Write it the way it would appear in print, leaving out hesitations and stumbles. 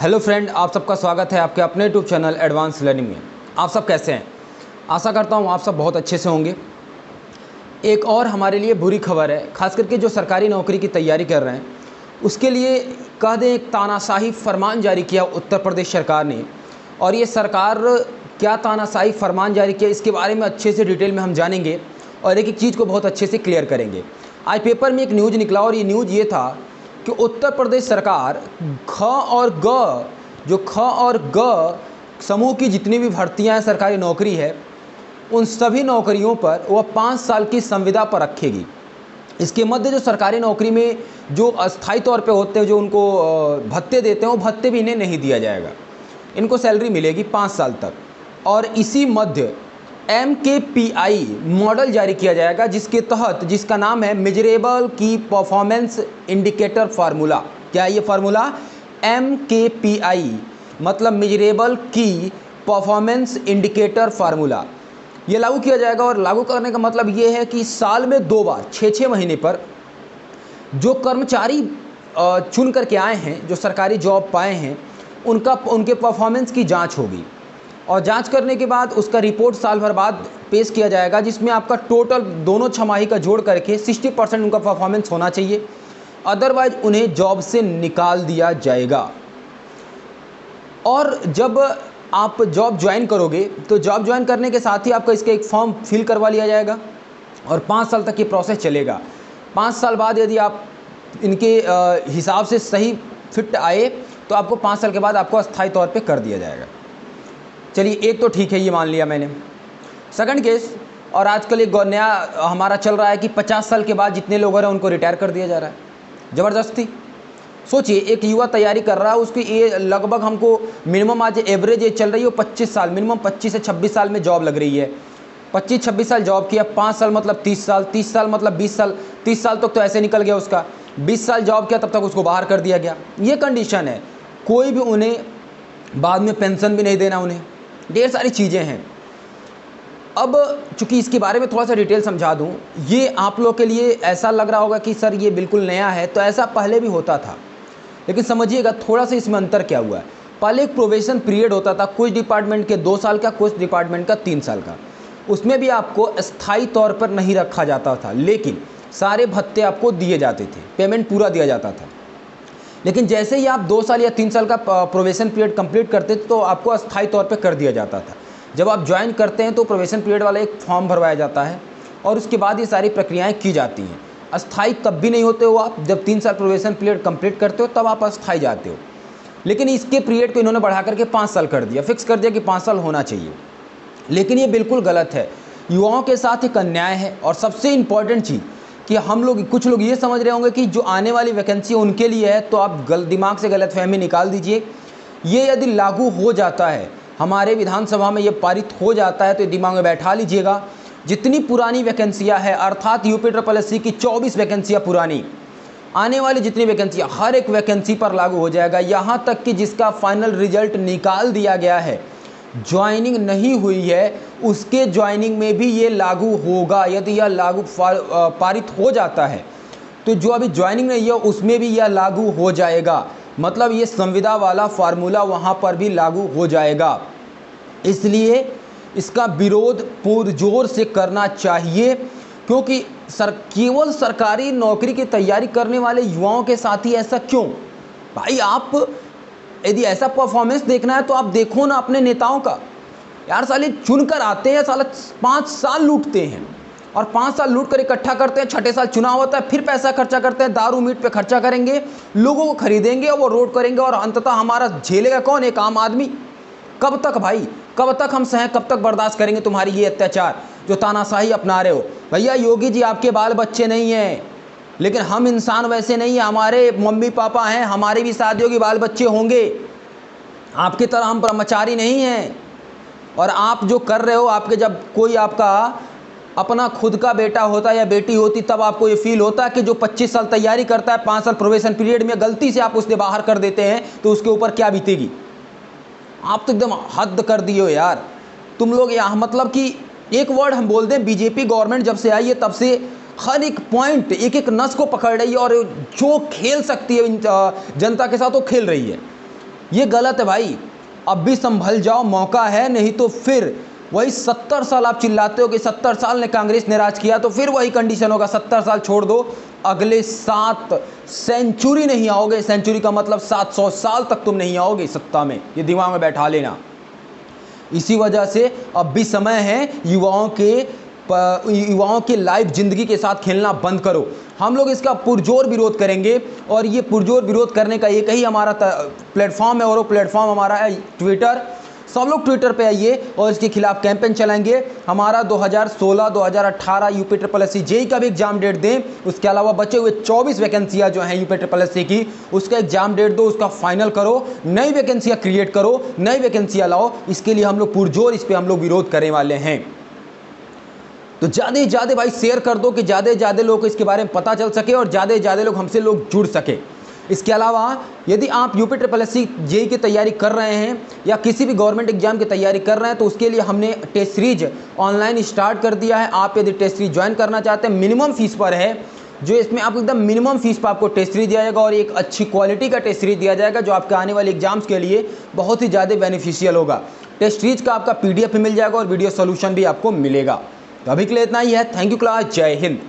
Hello friend, आप सबका स्वागत है आपके अपने यूट्यूब चैनल एडवांस लर्निंग में। आप सब कैसे हैं? आशा करता हूँ आप सब बहुत अच्छे से होंगे। एक और हमारे लिए बुरी खबर है, खास करके जो सरकारी नौकरी की तैयारी कर रहे हैं उसके लिए कह दें एक तानाशाही फरमान जारी किया उत्तर प्रदेश सरकार ने। और ये सरकार क्या तानाशाही फरमान जारी किया इसके बारे में अच्छे से डिटेल में हम जानेंगे और एक एक चीज़ को बहुत अच्छे से क्लियर करेंगे। आज पेपर में एक न्यूज़ निकला और ये न्यूज़ ये था कि उत्तर प्रदेश सरकार ख और ग समूह की जितनी भी भर्तियां हैं, सरकारी नौकरी है, उन सभी नौकरियों पर वह 5 साल की संविदा पर रखेगी। इसके मध्य जो सरकारी नौकरी में जो अस्थायी तौर पे होते हैं, जो उनको भत्ते देते हैं, वो भत्ते भी इन्हें नहीं दिया जाएगा। इनको सैलरी मिलेगी 5 साल तक। और इसी मध्य MKPI मॉडल जारी किया जाएगा, जिसके तहत, जिसका नाम है मेजरेबल की परफॉर्मेंस इंडिकेटर फार्मूला। क्या है ये फार्मूला? MKPI मतलब मेजरेबल की परफॉर्मेंस इंडिकेटर फार्मूला। ये लागू किया जाएगा और लागू करने का मतलब ये है कि साल में 2 बार 6-6 महीने पर जो कर्मचारी चुन करके आए हैं, जो सरकारी जॉब पाए हैं, उनके परफॉर्मेंस की जांच होगी। और जांच करने के बाद उसका रिपोर्ट साल भर बाद पेश किया जाएगा, जिसमें आपका टोटल दोनों छमाही का जोड़ करके 60% उनका परफॉर्मेंस होना चाहिए, अदरवाइज उन्हें जॉब से निकाल दिया जाएगा। और जब आप जॉब ज्वाइन करोगे तो जॉब ज्वाइन करने के साथ ही आपका इसका एक फॉर्म फिल करवा लिया जाएगा और 5 साल तक ये प्रोसेस चलेगा। 5 साल बाद यदि आप इनके हिसाब से सही फिट आए तो आपको 5 साल के बाद आपको अस्थायी तौर पे कर दिया जाएगा। चलिए, एक तो ठीक है, ये मान लिया मैंने। सेकंड केस, और आजकल एक नया हमारा चल रहा है कि 50 साल के बाद जितने लोग हैं उनको रिटायर कर दिया जा रहा है ज़बरदस्ती। सोचिए, एक युवा तैयारी कर रहा है, उसकी ये लगभग हमको मिनिमम आज एवरेज एज चल रही है 25 साल, मिनिमम 25 से 26 साल में जॉब लग रही है। 25-26 साल जॉब किया, 5 साल मतलब 30 साल, 30 साल मतलब 20 साल, 30 साल तक तो ऐसे निकल गया उसका। 20 साल जॉब किया तब तक उसको बाहर कर दिया गया। ये कंडीशन है। कोई भी उन्हें बाद में पेंशन भी नहीं देना, उन्हें ढेर सारी चीज़ें हैं। अब चूंकि इसके बारे में थोड़ा सा डिटेल समझा दूं, ये आप लोग के लिए ऐसा लग रहा होगा कि सर ये बिल्कुल नया है, तो ऐसा पहले भी होता था, लेकिन समझिएगा थोड़ा सा इसमें अंतर क्या हुआ है। पहले एक प्रोबेशन पीरियड होता था, कुछ डिपार्टमेंट के 2 साल का, कुछ डिपार्टमेंट का 3 साल का। उसमें भी आपको अस्थायी तौर पर नहीं रखा जाता था, लेकिन सारे भत्ते आपको दिए जाते थे, पेमेंट पूरा दिया जाता था। लेकिन जैसे ही आप 2 साल या 3 साल का प्रोबेशन पीरियड कंप्लीट करते थे तो आपको अस्थायी तौर पे कर दिया जाता था। जब आप ज्वाइन करते हैं तो प्रोबेशन पीरियड वाला एक फॉर्म भरवाया जाता है और उसके बाद ये सारी प्रक्रियाएं की जाती हैं। अस्थायी तब भी नहीं होते हो आप, जब 3 साल प्रोबेशन पीरियड कंप्लीट करते हो तब आप अस्थायी जाते हो। लेकिन इसके पीरियड को इन्होंने बढ़ा करके 5 साल कर दिया, फिक्स कर दिया कि 5 साल होना चाहिए। लेकिन ये बिल्कुल गलत है, युवाओं के साथ एक अन्याय है। और सबसे इम्पॉर्टेंट चीज़ कि कुछ लोग ये समझ रहे होंगे कि जो आने वाली वैकेंसी उनके लिए है, तो आप दिमाग से गलतफहमी निकाल दीजिए। ये यदि लागू हो जाता है, हमारे विधानसभा में ये पारित हो जाता है, तो दिमाग में बैठा लीजिएगा, जितनी पुरानी वैकेंसियाँ हैं, अर्थात UPSSC की 24 वैकेंसियाँ पुरानी, आने वाली जितनी वैकेंसियाँ, हर एक वैकेंसी पर लागू हो जाएगा। यहाँ तक कि जिसका फाइनल रिजल्ट निकाल दिया गया है, ज्वाइनिंग नहीं हुई है, उसके ज्वाइनिंग में भी ये लागू होगा। यदि यह लागू पारित हो जाता है तो जो अभी ज्वाइनिंग नहीं है उसमें भी यह लागू हो जाएगा। मतलब ये संविदा वाला फार्मूला वहाँ पर भी लागू हो जाएगा। इसलिए इसका विरोध पुरजोर से करना चाहिए, क्योंकि केवल सरकारी नौकरी की तैयारी करने वाले युवाओं के साथ ही ऐसा क्यों? भाई, आप यदि ऐसा परफॉर्मेंस देखना है तो आप देखो ना अपने नेताओं का। यार, साले चुनकर आते हैं, साला 5 साल लूटते हैं और 5 साल लूट कर इकट्ठा करते हैं। 6ठे साल चुनाव होता है, फिर पैसा खर्चा करते हैं, दारू मीट पे खर्चा करेंगे, लोगों को खरीदेंगे और वो रोड करेंगे, और अंततः हमारा झेलेगा कौन? एक आम आदमी। कब तक भाई, कब तक हम सहें, कब तक बर्दाश्त करेंगे तुम्हारी ये अत्याचार, जो तानाशाही अपना रहे हो? भैया, योगी जी आपके बाल बच्चे नहीं हैं, लेकिन हम इंसान वैसे नहीं है। हमारे मम्मी पापा हैं, हमारे भी शादियों के बाल बच्चे होंगे। आपकी तरह हम ब्रह्मचारी नहीं हैं। और आप जो कर रहे हो, आपके जब कोई आपका अपना खुद का बेटा होता या बेटी होती, तब आपको ये फील होता है कि जो 25 साल तैयारी करता है, 5 साल प्रोबेशन पीरियड में गलती से आप उससे बाहर कर देते हैं, तो उसके ऊपर क्या बीतेगी। आप तो एकदम हद कर दिए हो यार तुम लोग। यहाँ मतलब कि एक वर्ड हम बोल दें, बीजेपी गवर्नमेंट जब से आई है तब से हर एक पॉइंट, एक एक नस को पकड़ रही है और जो खेल सकती है जनता के साथ वो खेल रही है। ये गलत है भाई। अब भी संभल जाओ, मौका है, नहीं तो फिर वही 70 साल आप चिल्लाते हो कि 70 साल ने कांग्रेस ने राज किया, तो फिर वही कंडीशन होगा। 70 साल छोड़ दो, अगले 7 सेंचुरी नहीं आओगे। सेंचुरी का मतलब 700 साल तक तुम नहीं आओगे सत्ता में, ये दिमाग में बैठा लेना। इसी वजह से अब भी समय है, युवाओं के लाइफ जिंदगी के साथ खेलना बंद करो। हम लोग इसका पुरजोर विरोध करेंगे, और ये पुरजोर विरोध करने का एक ही हमारा प्लेटफॉर्म है, और वो प्लेटफॉर्म हमारा है ट्विटर। सब लोग ट्विटर पे आइए और इसके खिलाफ कैंपेन चलाएंगे। हमारा 2016-2018 यूपीएससी जेईई का भी एग्जाम डेट दें। उसके अलावा बचे हुए 24 वैकेंसियाँ जो हैं यूपीएससी की, उसका एग्जाम डेट दो, उसका फाइनल करो, नई वैकेंसियाँ क्रिएट करो, नई वैकेंसियाँ लाओ। इसके लिए हम लोग पुरजोर इस पर हम लोग विरोध करने वाले हैं। तो ज़्यादा से ज़्यादा भाई शेयर कर दो कि ज़्यादा से ज़्यादा लोगों को इसके बारे में पता चल सके, और ज़्यादा से ज़्यादा लोग हमसे जुड़ सके। इसके अलावा यदि आप यूपीएससी जेईई की तैयारी कर रहे हैं या किसी भी गवर्नमेंट एग्जाम की तैयारी कर रहे हैं, तो उसके लिए हमने टेस्ट सीरीज ऑनलाइन स्टार्ट कर दिया है। आप यदि टेस्ट सीरीज ज्वाइन करना चाहते हैं, मिनिमम फीस पर है, जो इसमें आपको एकदम मिनिमम फीस पर आपको टेस्ट सीरीज दिया जाएगा, और एक अच्छी क्वालिटी का टेस्ट सीरीज दिया जाएगा, जो आपके आने वाले एग्जाम्स के लिए बहुत ही ज़्यादा बेनिफिशियल होगा। टेस्ट सीरीज का आपका PDF मिल जाएगा, और वीडियो सोल्यूशन भी आपको मिलेगा। तो अभी के लिए इतना ही है। थैंक यू क्लास, जय हिंद।